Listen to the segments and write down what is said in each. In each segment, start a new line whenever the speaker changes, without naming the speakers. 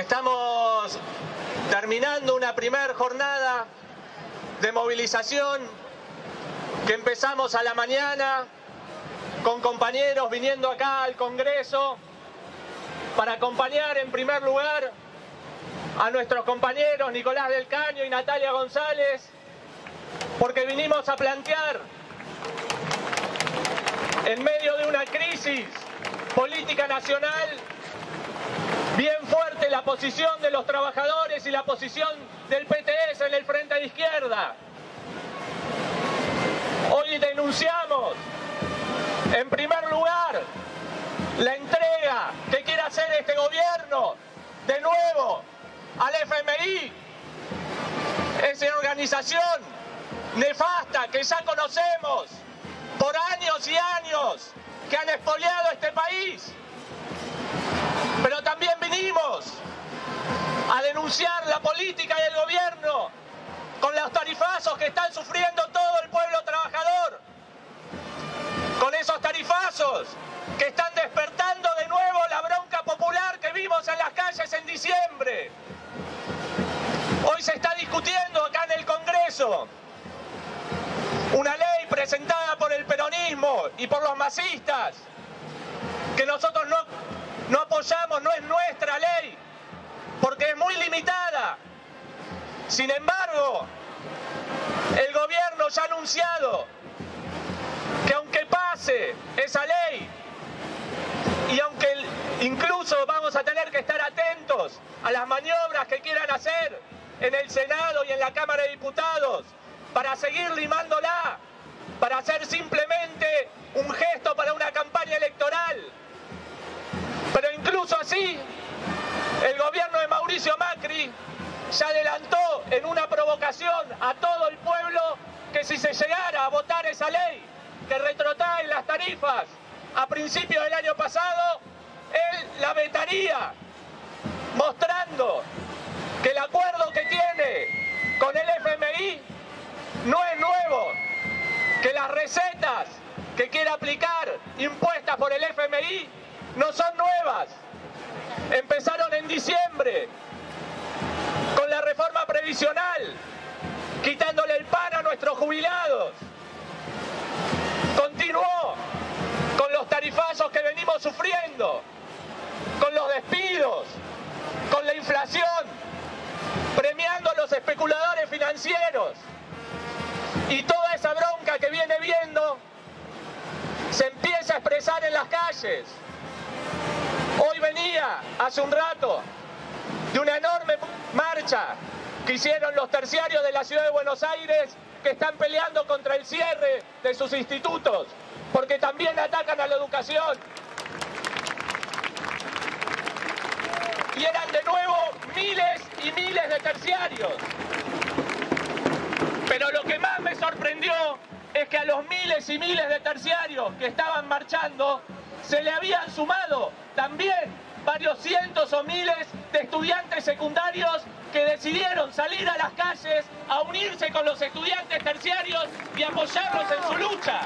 Estamos terminando una primera jornada de movilización que empezamos a la mañana con compañeros viniendo acá al Congreso para acompañar en primer lugar a nuestros compañeros Nicolás del Caño y Natalia González, porque vinimos a plantear, en medio de una crisis política nacional, bien fuerte la posición de los trabajadores y la posición del PTS en el frente de izquierda. Hoy denunciamos, en primer lugar, la entrega que quiere hacer este gobierno de nuevo al FMI, esa organización nefasta que ya conocemos por años y años, que han expoliado este país. Pero también vinimos a denunciar la política y el gobierno con los tarifazos que están sufriendo todo el pueblo trabajador, con esos tarifazos que están despertando de nuevo la bronca popular que vimos en las calles en diciembre. Hoy se está discutiendo acá en el Congreso una ley presentada por el peronismo y por los masistas que nosotros no apoyamos, no es nuestra ley, porque es muy limitada. Sin embargo, el gobierno ya ha anunciado que aunque pase esa ley, y aunque incluso vamos a tener que estar atentos a las maniobras que quieran hacer en el Senado y en la Cámara de Diputados para seguir limándola, para hacer simplemente un gesto para una campaña electoral. Pero incluso así, el gobierno de Mauricio Macri ya adelantó en una provocación a todo el pueblo que si se llegara a votar esa ley que retrotrae las tarifas a principios del año pasado, él la vetaría, mostrando que el acuerdo que tiene con el FMI no es nuevo, que las recetas que quiere aplicar impuestas por el FMI no son nuevas. Empezaron en diciembre con la reforma previsional, quitándole el pan a nuestros jubilados. Continuó con los tarifazos que venimos sufriendo, con los despidos, con la inflación, premiando a los especuladores financieros. Y toda esa bronca que viene viendo se empieza a expresar en las calles. Hoy venía, hace un rato, de una enorme marcha que hicieron los terciarios de la ciudad de Buenos Aires, que están peleando contra el cierre de sus institutos, porque también atacan a la educación. Y eran de nuevo miles y miles de terciarios. Pero lo que más me sorprendió es que a los miles y miles de terciarios que estaban marchando se le habían sumado también varios cientos o miles de estudiantes secundarios que decidieron salir a las calles a unirse con los estudiantes terciarios y apoyarlos en su lucha.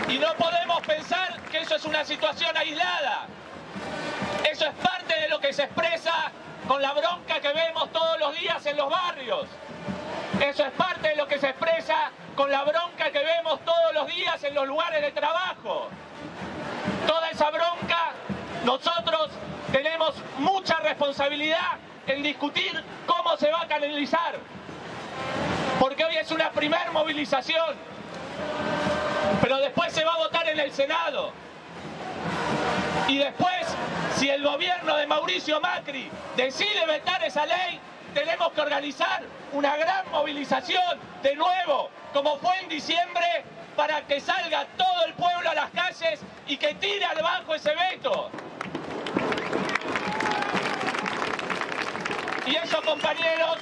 Y no podemos pensar que eso es una situación aislada. Eso es parte de lo que se expresa con la bronca que vemos todos los días en los barrios. Eso es parte de lo que se expresa con la bronca que vemos todos los días en los lugares de trabajo. Toda esa bronca, nosotros tenemos mucha responsabilidad en discutir cómo se va a canalizar. Porque hoy es una primer movilización, pero después se va a votar en el Senado. Y después, si el gobierno de Mauricio Macri decide vetar esa ley, tenemos que organizar una gran movilización de nuevo, como fue en diciembre, para que salga todo el pueblo a las calles y que tire abajo ese veto. Y eso, compañeros,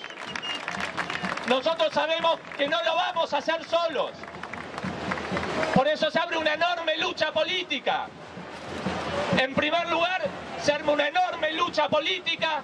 nosotros sabemos que no lo vamos a hacer solos. Por eso se abre una enorme lucha política. En primer lugar, se arma una enorme lucha política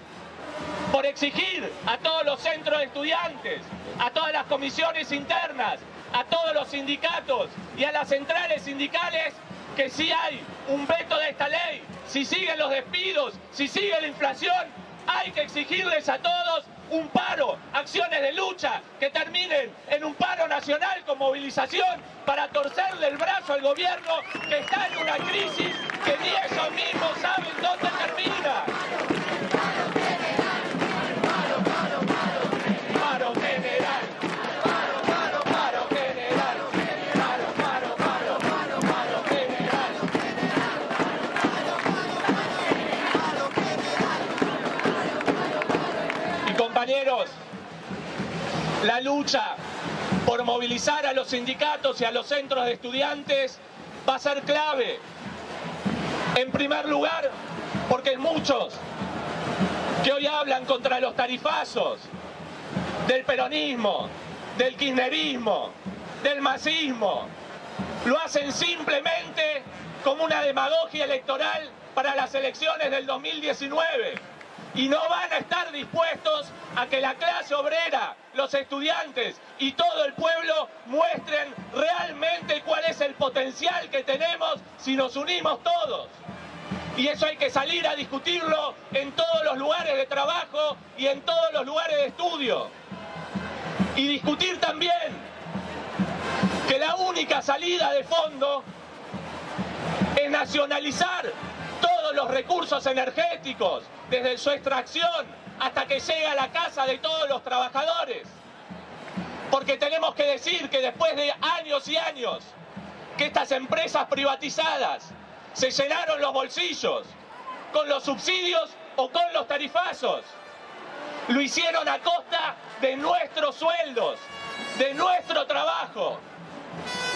por exigir a todos los centros de estudiantes, a todas las comisiones internas, a todos los sindicatos y a las centrales sindicales que sí hay un veto de esta ley, si siguen los despidos, si sigue la inflación, hay que exigirles a todos un paro, acciones de lucha que terminen en un paro nacional con movilización para torcerle el brazo al gobierno que está en una crisis que ni ellos mismos saben dónde termina. Paro general. Compañeros, la lucha por movilizar a los sindicatos y a los centros de estudiantes va a ser clave. En primer lugar, porque muchos que hoy hablan contra los tarifazos, del peronismo, del kirchnerismo, del masismo, lo hacen simplemente como una demagogia electoral para las elecciones del 2019. Y no van a estar dispuestos a que la clase obrera, los estudiantes y todo el pueblo muestren realmente cuál es el potencial que tenemos si nos unimos todos. Y eso hay que salir a discutirlo en todos los lugares de trabajo y en todos los lugares de estudio. Y discutir también que la única salida de fondo es nacionalizar todos los recursos energéticos, desde su extracción hasta que llega a la casa de todos los trabajadores. Porque tenemos que decir que después de años y años que estas empresas privatizadas se llenaron los bolsillos con los subsidios o con los tarifazos, lo hicieron a costa de nuestros sueldos, de nuestro trabajo.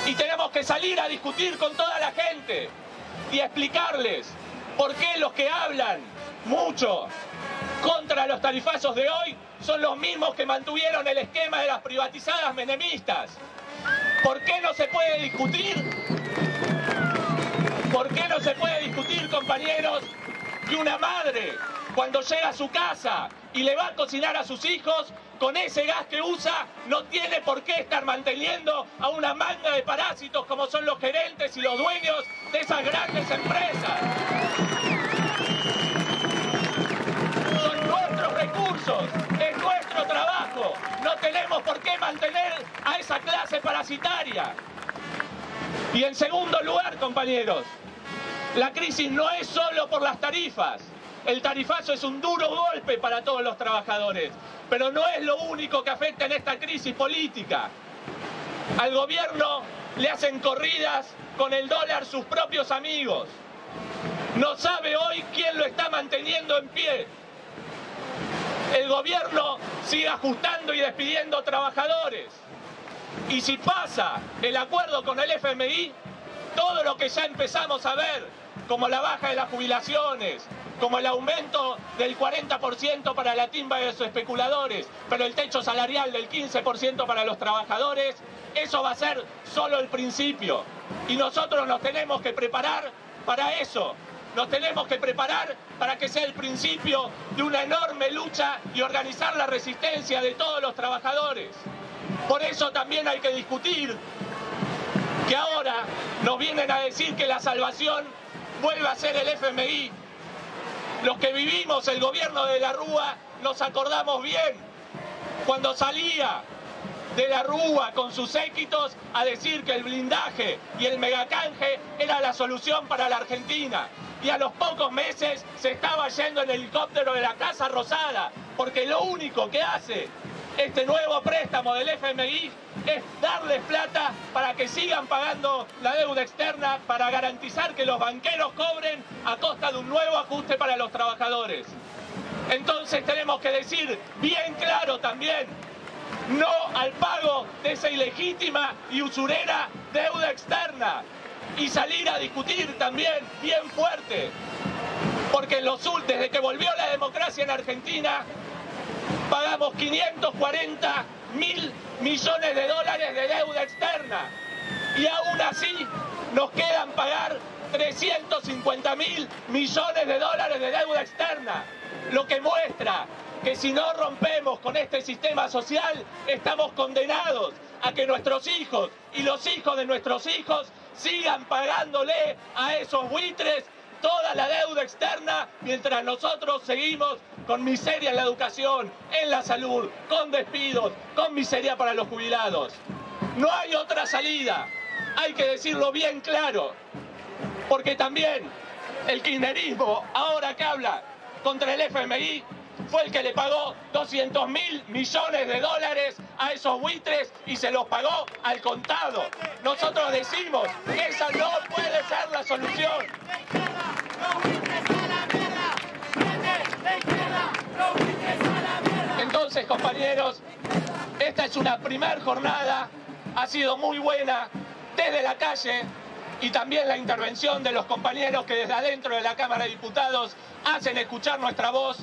Y tenemos que salir a discutir con toda la gente y explicarles por qué los que hablan mucho contra los tarifazos de hoy son los mismos que mantuvieron el esquema de las privatizadas menemistas. ¿Por qué no se puede discutir? ¿Por qué no se puede discutir, compañeros, que una madre, cuando llega a su casa y le va a cocinar a sus hijos, con ese gas que usa, no tiene por qué estar manteniendo a una manga de parásitos como son los gerentes y los dueños de esas grandes empresas? Son nuestros recursos, es nuestro trabajo. No tenemos por qué mantener a esa clase parasitaria. Y en segundo lugar, compañeros, la crisis no es solo por las tarifas. El tarifazo es un duro golpe para todos los trabajadores, pero no es lo único que afecta en esta crisis política. Al gobierno le hacen corridas con el dólar sus propios amigos. No sabe hoy quién lo está manteniendo en pie. El gobierno sigue ajustando y despidiendo trabajadores. Y si pasa el acuerdo con el FMI, todo lo que ya empezamos a ver, como la baja de las jubilaciones, como el aumento del 40% para la timba de los especuladores, pero el techo salarial del 15% para los trabajadores, eso va a ser solo el principio. Y nosotros nos tenemos que preparar para eso. Nos tenemos que preparar para que sea el principio de una enorme lucha y organizar la resistencia de todos los trabajadores. Por eso también hay que discutir que ahora nos vienen a decir que la salvación vuelve a ser el FMI. Los que vivimos el gobierno de la Rúa nos acordamos bien cuando salía de la Rúa con sus séquitos a decir que el blindaje y el megacanje era la solución para la Argentina. Y a los pocos meses se estaba yendo en helicóptero de la Casa Rosada, porque lo único que hace este nuevo préstamo del FMI es darles plata para que sigan pagando la deuda externa, para garantizar que los banqueros cobren a costa de un nuevo ajuste para los trabajadores. Entonces tenemos que decir bien claro también, no al pago de esa ilegítima y usurera deuda externa, y salir a discutir también bien fuerte, porque desde que volvió la democracia en Argentina, pagamos 540.000 millones de dólares de deuda externa y aún así nos quedan pagar 350.000 millones de dólares de deuda externa, lo que muestra que si no rompemos con este sistema social estamos condenados a que nuestros hijos y los hijos de nuestros hijos sigan pagándole a esos buitres toda la deuda externa, mientras nosotros seguimos con miseria en la educación, en la salud, con despidos, con miseria para los jubilados. No hay otra salida, hay que decirlo bien claro, porque también el kirchnerismo, ahora que habla contra el FMI, fue el que le pagó 200.000 millones de dólares a esos buitres y se los pagó al contado. Nosotros decimos que esa no puede ser la solución. Entonces, compañeros, esta es una primer jornada, ha sido muy buena desde la calle y también la intervención de los compañeros que desde adentro de la Cámara de Diputados hacen escuchar nuestra voz.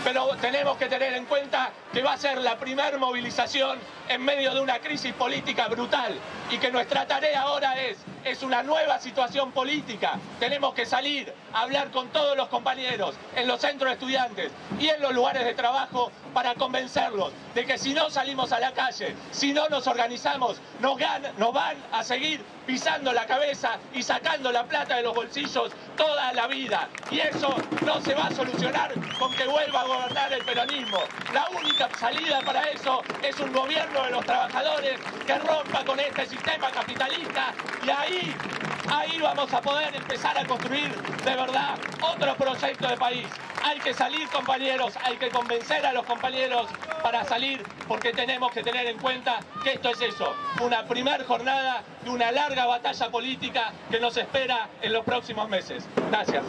Pero tenemos que tener en cuenta que va a ser la primer movilización en medio de una crisis política brutal y que nuestra tarea ahora es una nueva situación política. Tenemos que salir a hablar con todos los compañeros en los centros de estudiantes y en los lugares de trabajo para convencerlos de que si no salimos a la calle, si no nos organizamos, nos van a seguir pisando la cabeza y sacando la plata de los bolsillos toda la vida. Y eso no se va a solucionar con que vuelva a gobernar el peronismo. La única salida para eso es un gobierno de los trabajadores que rompa con este sistema capitalista y ahí vamos a poder empezar a construir de verdad otro proyecto de país. Hay que salir, compañeros, hay que convencer a los compañeros para salir, porque tenemos que tener en cuenta que esto es eso, una primer jornada de una larga batalla política que nos espera en los próximos meses. Gracias.